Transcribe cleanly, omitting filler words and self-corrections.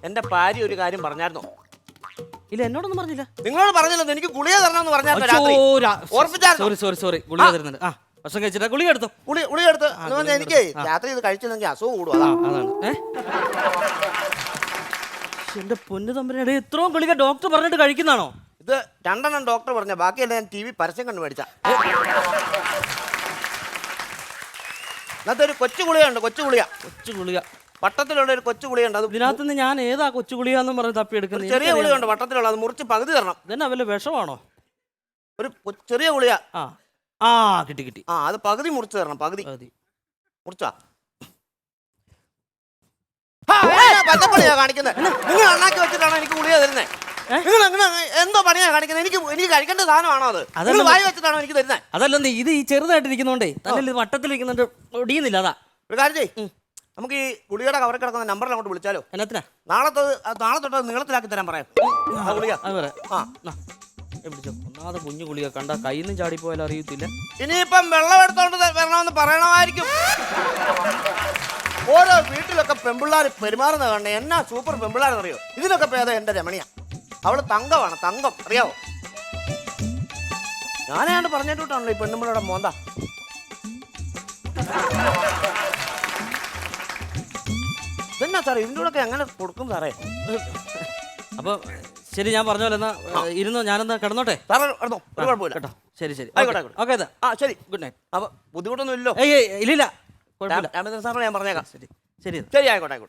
എന്റെ ഭാര്യ ഒരു കാര്യം പറഞ്ഞായിരുന്നോ? ഇല്ല, എന്നോടൊന്നും പറഞ്ഞില്ല. നിങ്ങളോട് പറഞ്ഞില്ല, എനിക്ക് ഗുളിക തരണമെന്ന് പറഞ്ഞായിരുന്നു രാത്രി. ഓർപ്പിച്ചായിരുന്നു. സോറി ഗുളിക തരുന്നുണ്ട്. ആ ഭക്ഷണം കഴിച്ചിട്ട് ഗുളിക എടുത്തോ. ഗുളിക എടുത്ത് എനിക്ക് രാത്രി ഇത് കഴിച്ചില്ലെങ്കിൽ അസുഖം കൂടും. അതാണ്. എന്റെ പൊന്നു തമ്പുരാനെ, ഇത്രയും ഗുളിക ഡോക്ടർ പറഞ്ഞിട്ട് കഴിക്കുന്നതാണോ? ഇത് 2 എണ്ണം ഡോക്ടർ പറഞ്ഞ, ബാക്കിയല്ല ഞാൻ TV പരസ്യം കണ്ടു മേടിച്ച. അതിനകത്ത് ഒരു കൊച്ചു ഗുളിയുണ്ട്. കൊച്ചു ഗുളിക വട്ടത്തിലുള്ള ഒരു കൊച്ചു ഗുളിയുണ്ട്. അത് ഇതിനകത്തുനിന്ന് ഞാൻ ഏതാ കൊച്ചു ഗുളിയാന്ന് പറഞ്ഞ് തപ്പി എടുക്കുന്നത്? ചെറിയ ഗുളിയുണ്ട് വട്ടത്തിലുള്ള, അത് മുറിച്ച് പകുതി തരണം. ഇതെന്നാ വല്ല വിഷമാണോ? ഒരു ചെറിയ ഗുളിയ. കിട്ടി. അത് പകുതി മുറിച്ച് തരണം. പകുതി മുറിച്ചാ പച്ചപ്പണിയാ കാണിക്കുന്നത്. നിങ്ങൾ അണ്ണാക്കി വെച്ചിട്ടാണോ എനിക്ക് ഗുളിക തരുന്നത്? നിങ്ങൾ എന്തോ പണിയാ കാണിക്കുന്നത്? എനിക്ക് കഴിക്കേണ്ട സാധനമാണോ അത്? വായി വെച്ചിട്ടാണോ എനിക്ക് തരുന്നത്? അതല്ലെന്ന്, ഇത് ഈ ചെറുതായിട്ടിരിക്കുന്നോണ്ടേ തന്നെ വട്ടത്തിലിരിക്കുന്നുണ്ട്, ഒടിയുന്നില്ല. അതാ ഒരു കാര്യം ചെയ്യ്, നമുക്ക് ഈ ഗുളികയുടെ കവറിൽ കിടക്കുന്ന നമ്പറിൽ അങ്ങോട്ട് വിളിച്ചാലോ? എന്നാ നാളെ തൊട്ട് നീളത്തിലാക്കി തരാൻ പറയാം. ഗുളിക ഒന്നാമത് കുഞ്ഞു ഗുളിക കണ്ട കയ്യിൽ നിന്നും ചാടിപ്പോയാലും അറിയത്തില്ല. ഇനിയിപ്പം വെള്ളം എടുത്തോണ്ട് വരണമെന്ന് പറയണമായിരിക്കും. ഓരോ വീട്ടിലൊക്കെ പെമ്പിള്ളാർ പെരുമാറുന്ന കണ്ടേ എന്നാ സൂപ്പർ പെമ്പിള്ളാരെന്നറിയോ? ഇതിനൊക്കെ പേദം എന്റെ രമണിയ. അവള് തങ്കമാണ്, തങ്കം, അറിയാവോ? ഞാനാണ്ട് പറഞ്ഞിട്ടാണല്ലോ ഈ പെണ്ണുമ്പിളുടെ മോന്ത. ഇതെന്നാ സാറേ ഇതിൻ്റെ കൂടെ എങ്ങനെ കൊടുക്കും സാറേ? അപ്പൊ ശരി, ഞാൻ പറഞ്ഞ പോലെ എന്നാ ഇരുന്നോ, ഞാനെന്നാ കിടന്നോട്ടെ. സാറേ ഒരു കുഴപ്പമില്ല കേട്ടോ. ശരി ആയിക്കോട്ടെ. ഓക്കെ. ശരി, ഗുഡ് നൈറ്റ്. അപ്പൊ ബുദ്ധിമുട്ടൊന്നും ഇല്ലല്ലോ? ഇല്ലില്ല, കുഴപ്പമില്ല. സാറിന് ഞാൻ പറഞ്ഞേക്കാം. ശരി ശരി, ആയിക്കോട്ടെ.